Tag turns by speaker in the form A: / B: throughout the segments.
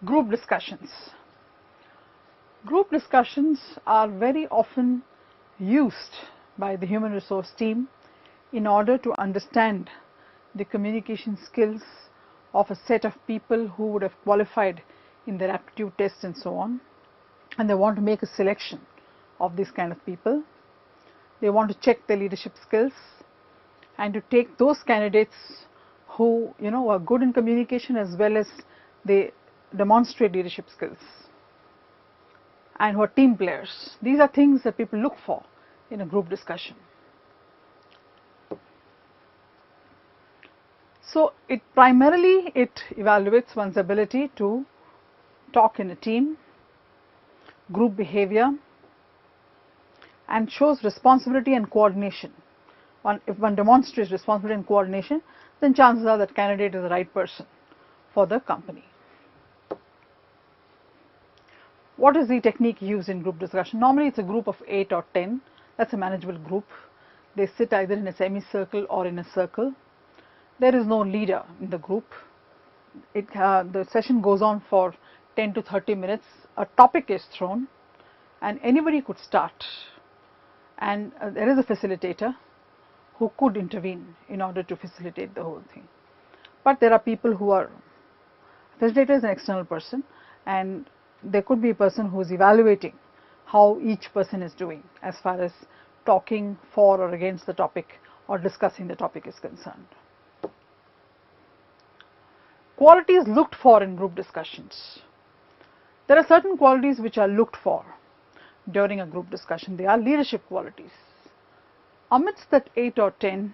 A: Group discussions. Group discussions are very often used by the human resource team in order to understand the communication skills of a set of people who would have qualified in their aptitude tests and so on, and they want to make a selection of these kind of people. They want to check their leadership skills and to take those candidates who are good in communication as well as they demonstrate leadership skills and who are team players. These are things that people look for in a group discussion. So it primarily evaluates one's ability to talk in a team, group behavior, and shows responsibility and coordination. If one demonstrates responsibility and coordination, then chances are that candidate is the right person for the company. What is the technique used in group discussion? Normally it's a group of 8 or 10. That's a manageable group. They sit either in a semicircle or in a circle. There is no leader in the group. The session goes on for 10 to 30 minutes. A topic is thrown and anybody could start, and there is a facilitator who could intervene in order to facilitate the whole thing. But there are people who are, facilitator is an external person, and there could be a person who is evaluating how each person is doing as far as talking for or against the topic or discussing the topic is concerned. Qualities looked for in group discussions. There are certain qualities which are looked for during a group discussion. They are leadership qualities. Amidst that 8 or 10,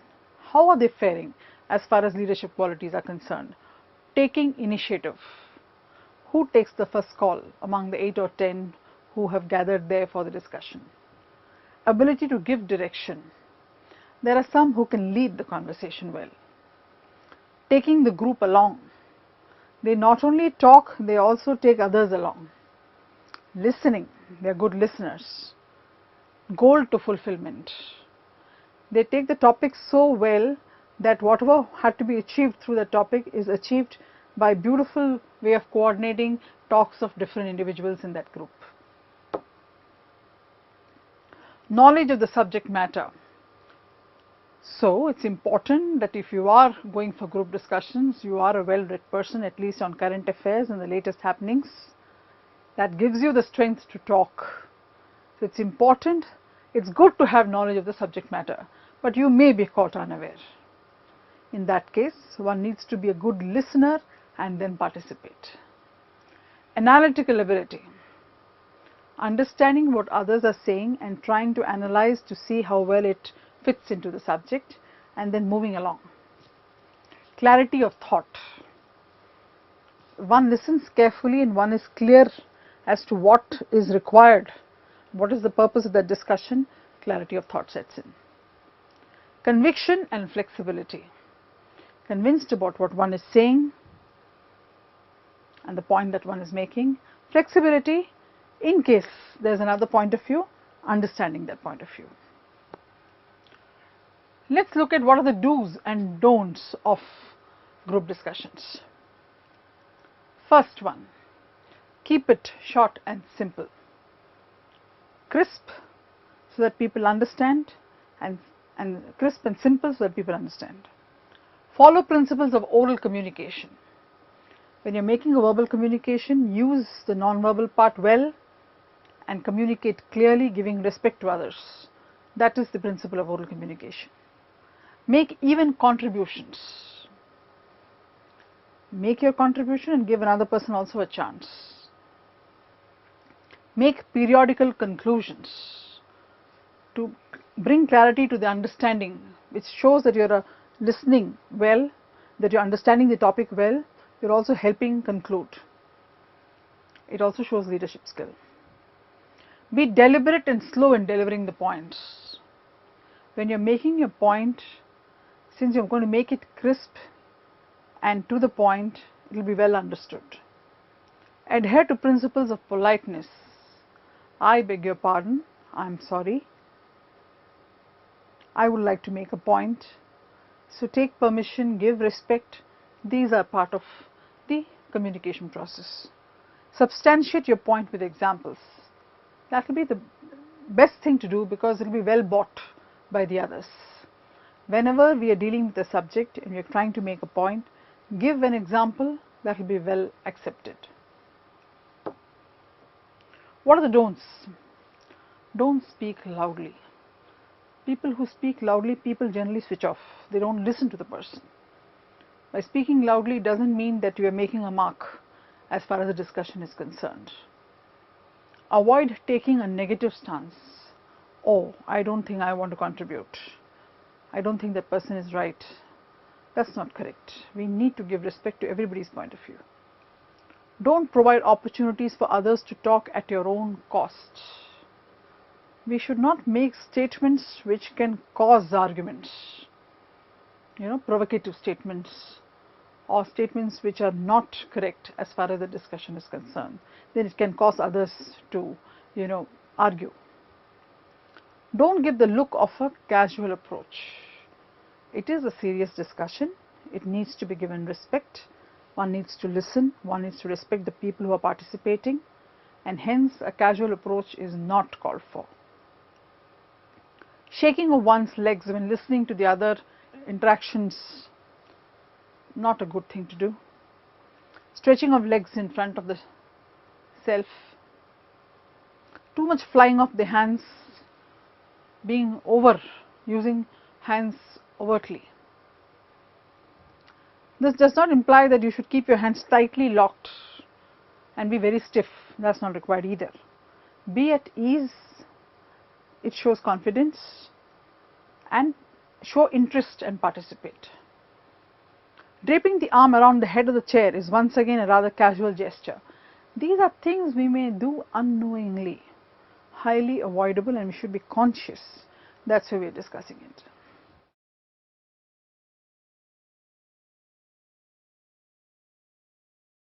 A: how are they faring as far as leadership qualities are concerned? Taking initiative. Who takes the first call among the 8 or 10 who have gathered there for the discussion? Ability to give direction. There are some who can lead the conversation well. Taking the group along. They not only talk, they also take others along. Listening. They are good listeners. Goal to fulfillment. They take the topic so well that whatever had to be achieved through the topic is achieved by beautiful way of coordinating talks of different individuals in that group. Knowledge of the subject matter. So it's important that if you are going for group discussions, you are a well-read person, at least on current affairs and the latest happenings. That gives you the strength to talk. So it's important. It's good to have knowledge of the subject matter, but you may be caught unaware. In that case, one needs to be a good listener and then participate. Analytical ability. Understanding what others are saying and trying to analyze to see how well it fits into the subject and then moving along. Clarity of thought. One listens carefully and one is clear as to what is required, what is the purpose of that discussion. Clarity of thought sets in. Conviction and flexibility. Convinced about what one is saying and the point that one is making. Flexibility in case there is another point of view, understanding that point of view. Let's look at what are the do's and don'ts of group discussions. First one, keep it short and simple. Crisp so that people understand, and crisp and simple so that people understand. Follow principles of oral communication. When you're making a verbal communication, use the non-verbal part well and communicate clearly, giving respect to others. That is the principle of oral communication. Make even contributions. Make your contribution and give another person also a chance. Make periodical conclusions to bring clarity to the understanding, which shows that you're listening well, that you're understanding the topic well, you're also helping conclude. It also shows leadership skill. Be deliberate and slow in delivering the points. When you're making your point, since you're going to make it crisp and to the point, it will be well understood. Adhere to principles of politeness. I beg your pardon, I'm sorry. I would like to make a point. So take permission, give respect. These are part of the communication process. Substantiate your point with examples. That will be the best thing to do because it will be well bought by the others. Whenever we are dealing with a subject and we are trying to make a point, give an example that will be well accepted. What are the don'ts? Don't speak loudly. People who speak loudly, people generally switch off. They don't listen to the person. By speaking loudly doesn't mean that you are making a mark as far as the discussion is concerned. Avoid taking a negative stance. Oh, I don't think I want to contribute. I don't think that person is right. That's not correct. We need to give respect to everybody's point of view. Don't provide opportunities for others to talk at your own cost. We should not make statements which can cause arguments, provocative statements or statements which are not correct as far as the discussion is concerned. Then it can cause others to, argue. Don't give the look of a casual approach. It is a serious discussion. It needs to be given respect. One needs to listen. One needs to respect the people who are participating, and hence a casual approach is not called for. Shaking of one's legs when listening to the other interactions, not a good thing to do. Stretching of legs in front of the self. Too much flying of the hands, being over, using hands overtly. This does not imply that you should keep your hands tightly locked and be very stiff. That's not required either. Be at ease. It shows confidence, and show interest and participate. Draping the arm around the head of the chair is once again a rather casual gesture. These are things we may do unknowingly, highly avoidable, and we should be conscious. That's why we are discussing it.